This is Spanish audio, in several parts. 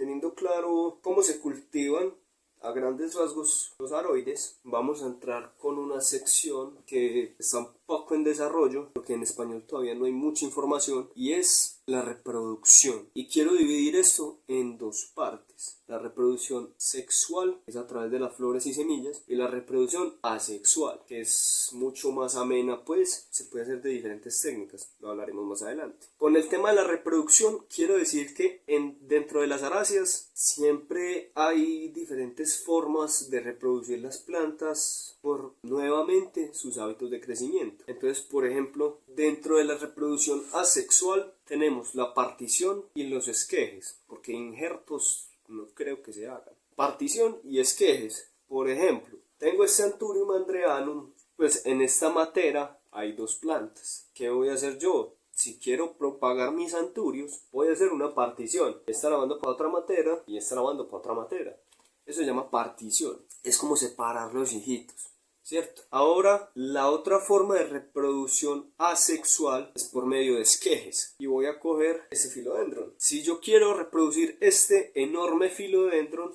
teniendo claro cómo se cultivan a grandes rasgos los aroides, vamos a entrar con una sección que está un poco en desarrollo, porque en español todavía no hay mucha información, y es la reproducción. Y quiero dividir esto en dos partes. La reproducción sexual, que es a través de las flores y semillas, y la reproducción asexual, que es mucho más amena, pues se puede hacer de diferentes técnicas, lo hablaremos más adelante. Con el tema de la reproducción, quiero decir que dentro de las aráceas siempre hay diferentes formas de reproducir las plantas por nuevamente sus hábitos de crecimiento. Entonces, por ejemplo, dentro de la reproducción asexual tenemos la partición y los esquejes, porque injertos no creo que se hagan. Partición y esquejes. Por ejemplo, tengo este Anthurium andreanum, pues en esta matera hay dos plantas. ¿Qué voy a hacer yo? Si quiero propagar mis anturios, voy a hacer una partición. Esta la mando para otra matera y esta la mando para otra matera. Eso se llama partición. Es como separar los hijitos, ¿cierto? Ahora, la otra forma de reproducción asexual es por medio de esquejes. Y voy a coger ese filodendron. Si yo quiero reproducir este enorme filodendron,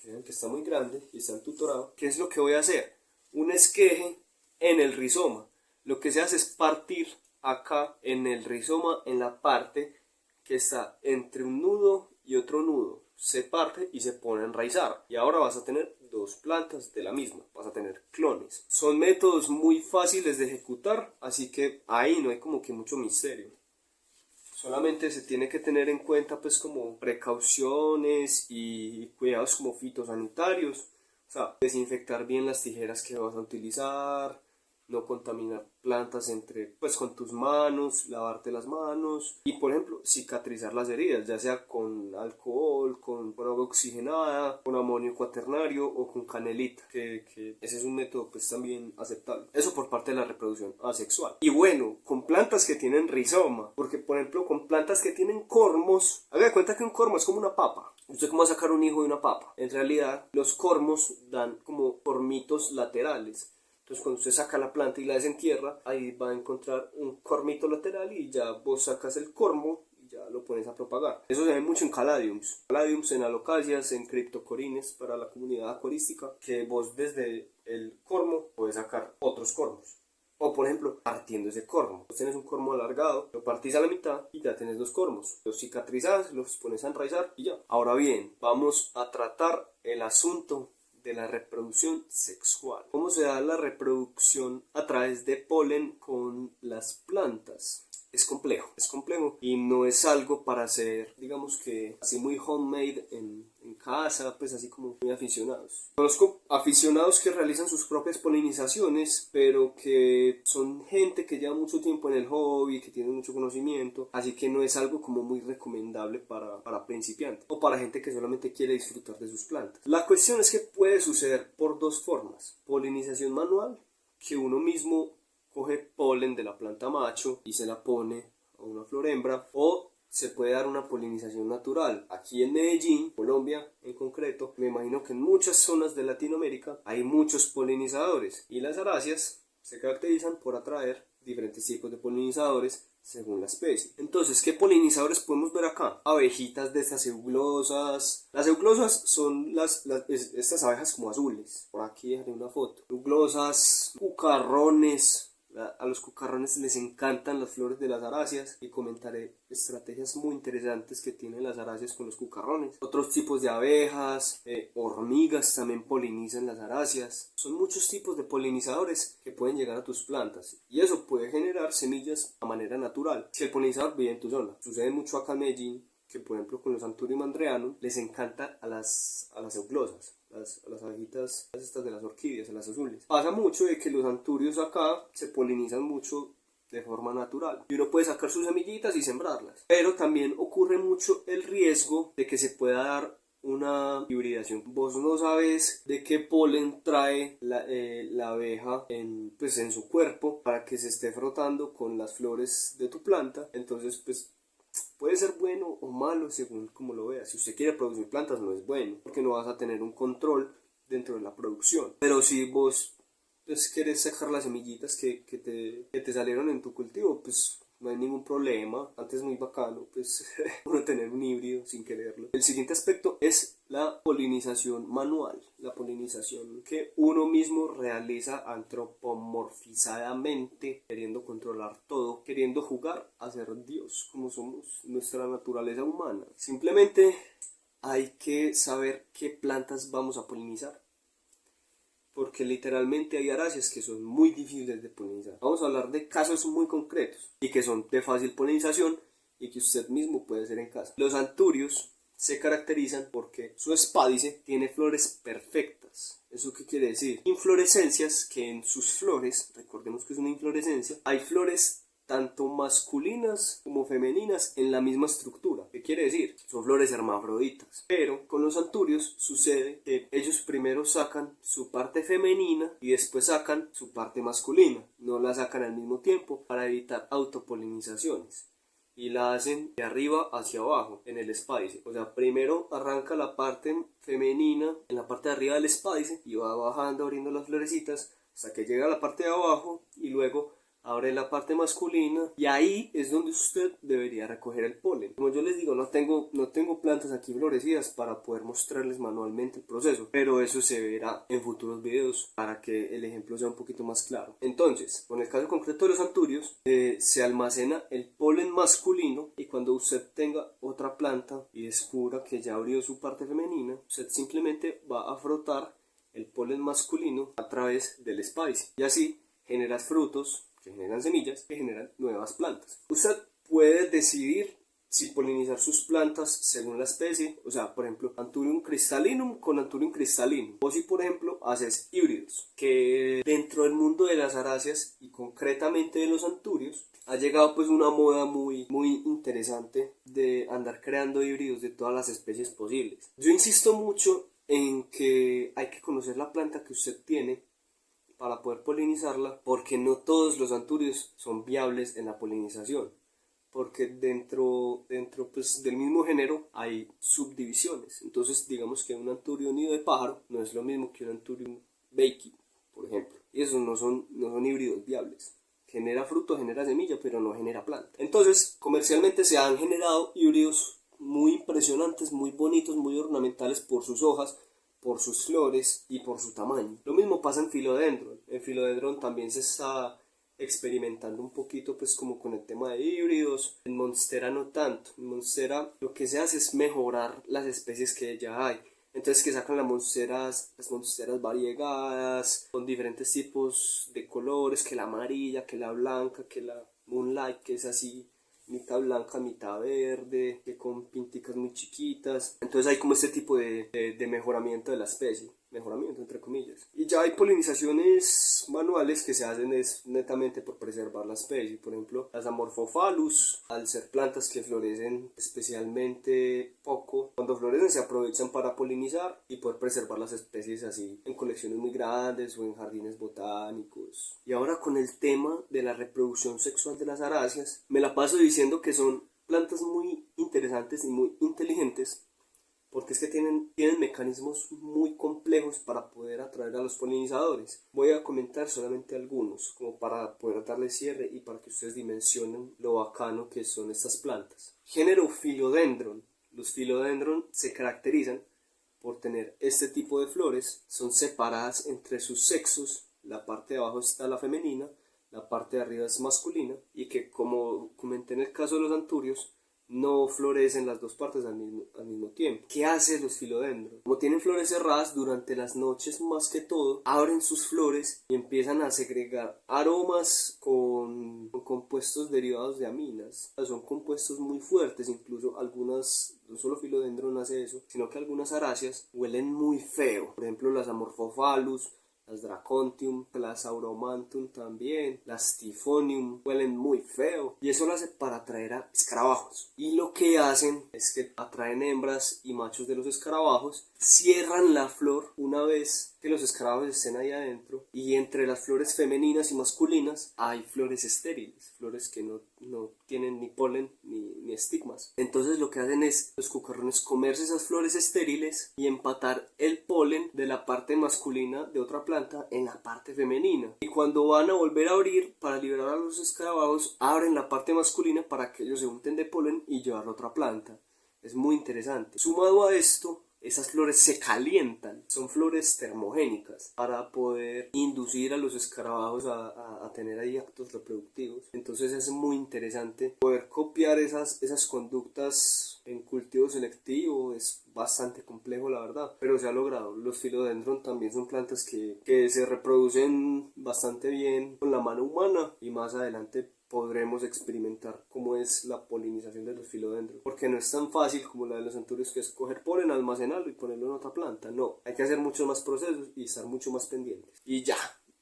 que vean que está muy grande y está entutorado, ¿qué es lo que voy a hacer? Un esqueje en el rizoma. Lo que se hace es partir acá en el rizoma, en la parte que está entre un nudo y otro nudo. Se parte y se pone a enraizar. Y ahora vas a tener dos plantas de la misma. Vas a tener clones. Son métodos muy fáciles de ejecutar, así que ahí no hay como que mucho misterio. Solamente se tiene que tener en cuenta pues como precauciones y cuidados como fitosanitarios. O sea, desinfectar bien las tijeras que vas a utilizar, no contaminar plantas pues con tus manos, lavarte las manos y por ejemplo cicatrizar las heridas, ya sea con alcohol, con agua oxigenada, con amonio cuaternario o con canelita, que ese es un método pues también aceptable. Eso por parte de la reproducción asexual. Y bueno, con plantas que tienen rizoma, porque por ejemplo con plantas que tienen cormos, haga de cuenta que un cormo es como una papa. ¿Usted cómo va a sacar un hijo de una papa? En realidad los cormos dan como cormitos laterales. Entonces cuando usted saca la planta y la desentierra, ahí va a encontrar un cormito lateral y ya vos sacas el cormo y ya lo pones a propagar. Eso se ve mucho en caladiums. Caladiums, en alocasias, en criptocorines para la comunidad acuarística, que vos desde el cormo puedes sacar otros cormos. O por ejemplo, partiendo ese cormo. Vos tenés un cormo alargado, lo partís a la mitad y ya tenés dos cormos. Los cicatrizás, los pones a enraizar y ya. Ahora bien, vamos a tratar el asunto de la reproducción sexual. ¿Cómo se da la reproducción a través de polen con las plantas? Es complejo y no es algo para hacer, digamos que así muy homemade en casa, pues así como muy aficionados. Conozco aficionados que realizan sus propias polinizaciones, pero que son gente que lleva mucho tiempo en el hobby, que tiene mucho conocimiento, así que no es algo como muy recomendable para principiantes o para gente que solamente quiere disfrutar de sus plantas. La cuestión es que puede suceder por dos formas: polinización manual, que uno mismo coge polen de la planta macho y se la pone a una flor hembra, o se puede dar una polinización natural. Aquí en Medellín, Colombia en concreto, me imagino que en muchas zonas de Latinoamérica hay muchos polinizadores y las aráceas se caracterizan por atraer diferentes tipos de polinizadores según la especie. Entonces, ¿qué polinizadores podemos ver acá? Abejitas de estas euglossas. Las euglossas son estas abejas como azules. Por aquí haré una foto. Euglossas, cucarrones. A los cucarrones les encantan las flores de las aráceas y comentaré estrategias muy interesantes que tienen las aráceas con los cucarrones. Otros tipos de abejas, hormigas también polinizan las aráceas. Son muchos tipos de polinizadores que pueden llegar a tus plantas y eso puede generar semillas a manera natural si el polinizador vive en tu zona. Sucede mucho acá en Medellín, que por ejemplo con los Anthurium andreanum les encanta a las euglossas, a las abejitas estas de las orquídeas, a las azules. Pasa mucho de que los anturios acá se polinizan mucho de forma natural y uno puede sacar sus semillitas y sembrarlas, pero también ocurre mucho el riesgo de que se pueda dar una hibridación. Vos no sabes de qué polen trae la abeja pues en su cuerpo para que se esté frotando con las flores de tu planta. Entonces pues puede ser bueno o malo según como lo veas. Si usted quiere producir plantas no es bueno, porque no vas a tener un control dentro de la producción. Pero si vos pues quieres sacar las semillitas que te salieron en tu cultivo, pues no hay ningún problema. Antes es muy bacano, pues, uno tener un híbrido sin quererlo. El siguiente aspecto es la polinización manual, la polinización que uno mismo realiza antropomorfizadamente, queriendo controlar todo, queriendo jugar a ser Dios, como somos nuestra naturaleza humana. Simplemente hay que saber qué plantas vamos a polinizar, porque literalmente hay aráceas que son muy difíciles de polinizar. Vamos a hablar de casos muy concretos y que son de fácil polinización y que usted mismo puede hacer en casa. Los anturios se caracterizan porque su espádice tiene flores perfectas. ¿Eso qué quiere decir? Inflorescencias que en sus flores, recordemos que es una inflorescencia, hay flores tanto masculinas como femeninas en la misma estructura. ¿Qué quiere decir? Son flores hermafroditas. Pero con los anturios sucede que ellos primero sacan su parte femenina y después sacan su parte masculina. No la sacan al mismo tiempo para evitar autopolinizaciones. Y la hacen de arriba hacia abajo en el espádice. O sea, primero arranca la parte femenina en la parte de arriba del espádice y va bajando, abriendo las florecitas hasta que llega a la parte de abajo y luego abre la parte masculina y ahí es donde usted debería recoger el polen. Como yo les digo, no tengo plantas aquí florecidas para poder mostrarles manualmente el proceso, pero eso se verá en futuros videos para que el ejemplo sea un poquito más claro. Entonces, con el caso concreto de los anturios, se almacena el polen masculino y cuando usted tenga otra planta y descubra que ya abrió su parte femenina, usted simplemente va a frotar el polen masculino a través del espádice y así generas frutos que generan semillas, que generan nuevas plantas. Usted puede decidir si polinizar sus plantas según la especie, o sea, por ejemplo, Anthurium crystallinum con Anthurium crystallinum, o si por ejemplo haces híbridos, que dentro del mundo de las aráceas y concretamente de los anturios ha llegado pues una moda muy interesante de andar creando híbridos de todas las especies posibles. Yo insisto mucho en que hay que conocer la planta que usted tiene para poder polinizarla, porque no todos los anturios son viables en la polinización, porque dentro pues, del mismo género hay subdivisiones. Entonces digamos que un anturio nido de pájaro no es lo mismo que un anturium bakii, por ejemplo, y esos no son híbridos viables. Genera fruto, genera semilla, pero no genera planta. Entonces comercialmente se han generado híbridos muy impresionantes, muy bonitos, muy ornamentales por sus hojas, por sus flores y por su tamaño. Lo mismo pasa en Philodendron. En Philodendron también se está experimentando un poquito pues como con el tema de híbridos. En Monstera no tanto. En Monstera lo que se hace es mejorar las especies que ya hay. Entonces que sacan las monsteras variegadas, con diferentes tipos de colores, que la amarilla, que la blanca, que la Moonlight, que es así mitad blanca, mitad verde, que con pinticas muy chiquitas. Entonces hay como este tipo de mejoramiento de la especie, mejoramiento entre comillas. Y ya hay polinizaciones manuales que se hacen es netamente por preservar la especie. Por ejemplo, las Amorphophallus, al ser plantas que florecen especialmente poco, cuando florecen se aprovechan para polinizar y poder preservar las especies así en colecciones muy grandes o en jardines botánicos. Y ahora con el tema de la reproducción sexual de las aráceas, me la paso diciendo que son plantas muy interesantes y muy inteligentes, porque es que tienen mecanismos muy complejos para poder atraer a los polinizadores. Voy a comentar solamente algunos, como para poder darle cierre y para que ustedes dimensionen lo bacano que son estas plantas. Género Philodendron. Los Philodendron se caracterizan por tener este tipo de flores, son separadas entre sus sexos, la parte de abajo está la femenina, la parte de arriba es masculina, y que como comenté en el caso de los anturios, no florecen las dos partes al mismo tiempo. ¿Qué hacen los filodendros? Como tienen flores cerradas, durante las noches más que todo, abren sus flores y empiezan a segregar aromas con compuestos derivados de aminas. Son compuestos muy fuertes, incluso algunas, no solo filodendron hace eso, sino que algunas aráceas huelen muy feo. Por ejemplo, las Amorphophallus, las Dracontium, las Auromantum también, las Typhonium huelen muy feo y eso lo hace para atraer a escarabajos. Y lo que hacen es que atraen hembras y machos de los escarabajos, cierran la flor una vez que los escarabajos estén ahí adentro y entre las flores femeninas y masculinas hay flores estériles, flores que no tienen ni polen ni ni estigmas. Entonces lo que hacen es los cucarrones comerse esas flores estériles y empatar el polen de la parte masculina de otra planta en la parte femenina. Y cuando van a volver a abrir para liberar a los escarabajos, abren la parte masculina para que ellos se unten de polen y llevarlo a otra planta. Es muy interesante. Sumado a esto, esas flores se calientan, son flores termogénicas para poder inducir a los escarabajos a tener ahí actos reproductivos. Entonces es muy interesante poder copiar esas conductas en cultivo selectivo. Es bastante complejo, la verdad, pero se ha logrado. Los philodendron también son plantas que se reproducen bastante bien con la mano humana, y más adelante podremos experimentar cómo es la polinización de los filodendros, porque no es tan fácil como la de los anturios, que es coger polen, almacenarlo y ponerlo en otra planta. No, hay que hacer muchos más procesos y estar mucho más pendientes. Y ya,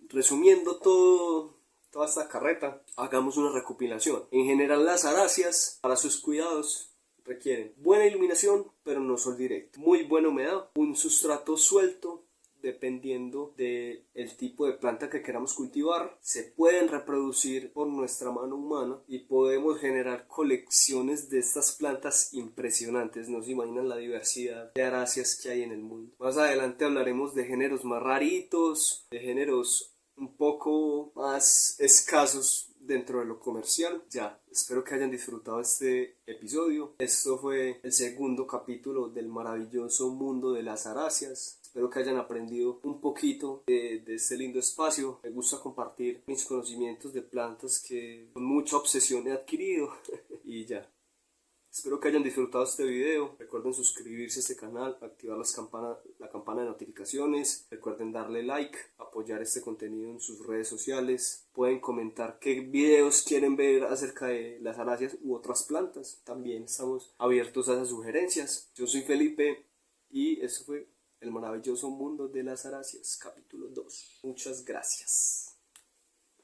resumiendo toda esta carreta, hagamos una recopilación. En general, las aráceas, para sus cuidados, requieren buena iluminación, pero no sol directo, muy buena humedad, un sustrato suelto dependiendo del tipo de planta que queramos cultivar. Se pueden reproducir por nuestra mano humana y podemos generar colecciones de estas plantas impresionantes. No se imaginan la diversidad de aráceas que hay en el mundo. Más adelante hablaremos de géneros más raritos, de géneros un poco más escasos dentro de lo comercial. Ya, espero que hayan disfrutado este episodio. Esto fue el segundo capítulo del maravilloso mundo de las aráceas. Espero que hayan aprendido un poquito de este lindo espacio. Me gusta compartir mis conocimientos de plantas que con mucha obsesión he adquirido. Y ya. Espero que hayan disfrutado este video. Recuerden suscribirse a este canal, activar la campana de notificaciones. Recuerden darle like, apoyar este contenido en sus redes sociales. Pueden comentar qué videos quieren ver acerca de las aráceas u otras plantas. También estamos abiertos a esas sugerencias. Yo soy Felipe y eso fue El maravilloso mundo de las aráceas, capítulo 2. Muchas gracias.